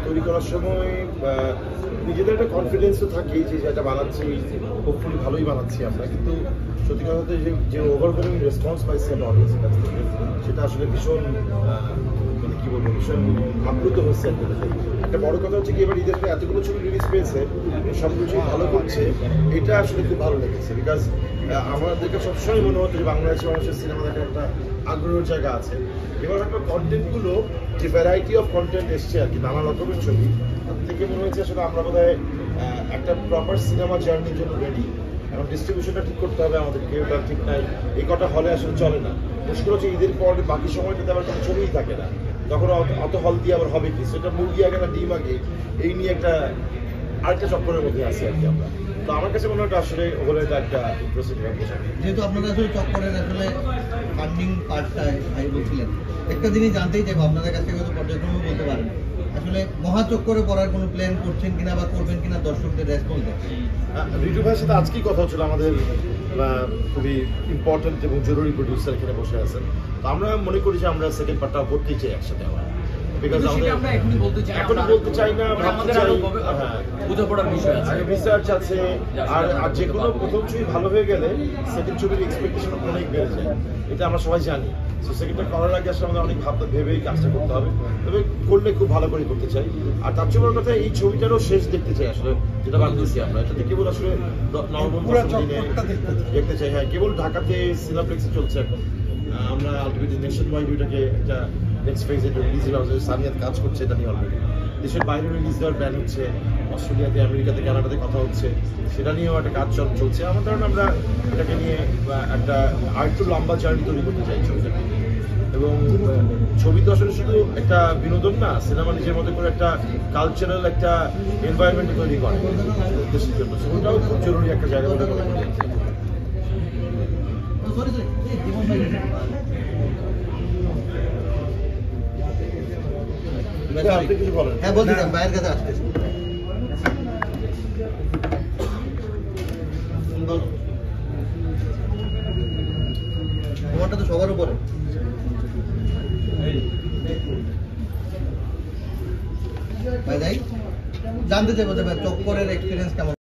তৈরি করার সময় নিজেদের একটা কনফিডেন্স তো থাকেই যে যেটা বানাচ্ছি হোপফুলি ভালোই বানাচ্ছি আমরা, কিন্তু সত্যি কথা বলতে যে ওভারওয়েলমিং রেসপন্স পাইছি আমরা অডিয়েন্সের কাছ থেকে সেটা আসলে ভীষণ মানে কী বলবো ভীষণ আপ্লুত হচ্ছে। একটা বড় কথা হচ্ছে কি এবার ঈদের এতগুলো ছবি রিলিজ পেয়েছে, সব কিছুই ভালো করছে, এটা আসলে খুব ভালো লেগেছে। বিকজ আমাদেরকে সবসময় মনে হতো যে বাংলাদেশি মানুষের সিনেমা দেখার একটা আগ্রহের জায়গা আছে। এবার একটা কন্টেন্টগুলো যে ভ্যারাইটি অফ কন্টেন্ট এসছে আর কি নানা রকমের ছবি, তার থেকে মনে হয়েছে আসলে আমরা বোধহয় একটা প্রপার সিনেমা জার্নির জন্য রেডি। এখন ডিস্ট্রিবিউশনটা ঠিক করতে হবে আমাদেরকে, ওটা ঠিক নাই, এই কটা হলে আসলে চলে না। মুশকিল হচ্ছে ঈদের পর বাকি সময়টাতে আবার কোনো ছবিই থাকে না, তখন অত হল দিয়ে আবার হবে কি, সেটা মুরগি আগে না ডিম আগে, এই নিয়ে একটা আরেকটা চক্করের মধ্যে আছি আর কি আমরা। তো আমার কাছে মনে হয় আসলে ওগুলো একটা ইন্টারেস্টিং বিষয়। যেহেতু আপনারা আসলে চক্করের আসলে ফান্ডিং পার্টটা ভাই বলছিলেন, একটা জিনিস জানতেই চাইবো আপনাদের কাছ থেকে হয়তো পর্যায়ক্রমে বলতে পারেন, আসলে মহাচক্করে পড়ার কোনো প্ল্যান করছেন কিনা বা করবেন কিনা দর্শকদের রেসপন্স দেখেন? রিজু ভাইয়ের সাথে আজকেই কথা হচ্ছিল, আমাদের খুবই ইম্পর্টেন্ট এবং জরুরি প্রডিউসার এখানে বসে আছেন। তো আমরা মনে করি যে আমরা সেকেন্ড পার্টটা করতেই চাই একসাথে আবার, বিকজ আমাদের এখনই বলতে চাই না, ভাবতে চাই, বোঝাপড়ার বিষয় আছে, রিসার্চ আছে, আর যে কোনো প্রথম ছবি ভালো হয়ে গেলে সেকেন্ড ছবির এক্সপেকটেশন অনেক বেড়ে যায়, এটা আমরা সবাই জানি। সো সেকেন্ডটা করার আগে আসলে আমাদের অনেক ভেবেই কাজটা করতে হবে, তবে করলে খুব ভালো করে করতে চাই। আর তার চেয়ে বড় কথা এই ছবিটারও শেষ দেখতে চাই আসলে, যেটা বাংলাদেশি আমরা এটাতে কেবল আসলে দেখতে চাই। হ্যাঁ, কেবল ঢাকাতে সিনেপ্লেক্সে চলছে এখন, আমরা আলটিমেটলি নেশন ওয়াইড ওইটাকে একটা নেক্সট ফেজে রিলিজ দেওয়া হচ্ছে, সানিয়াত কাজ করছে এটা নিয়ে অলরেডি। দেশের বাইরে রিলিজ দেওয়ার প্ল্যান হচ্ছে, অস্ট্রেলিয়াতে, আমেরিকাতে, কানাডাতে কথা হচ্ছে, সেটা নিয়েও একটা কাজ চলছে। আমার ধারণা আমরা এটাকে নিয়ে একটা আরেকটু লম্বা জার্নি তৈরি করতে চাই ছবিটা। এবং ছবি তো আসলে শুধু একটা বিনোদন না, সিনেমা নিজের মধ্যে করে একটা কালচারাল একটা এনভায়রনমেন্ট তৈরি করে দেশের জন্য, সেটাও খুব জরুরি একটা জায়গা মনে করে। আপনি কিছু বলেন? হ্যাঁ বলছিলাম ভাইয়ের কাছে আসতেছি। তোমারটা তো সবার উপরে। ভাই জানতে চাইবো যে ভাই চক্করের এক্সপিরিয়েন্স কেমন?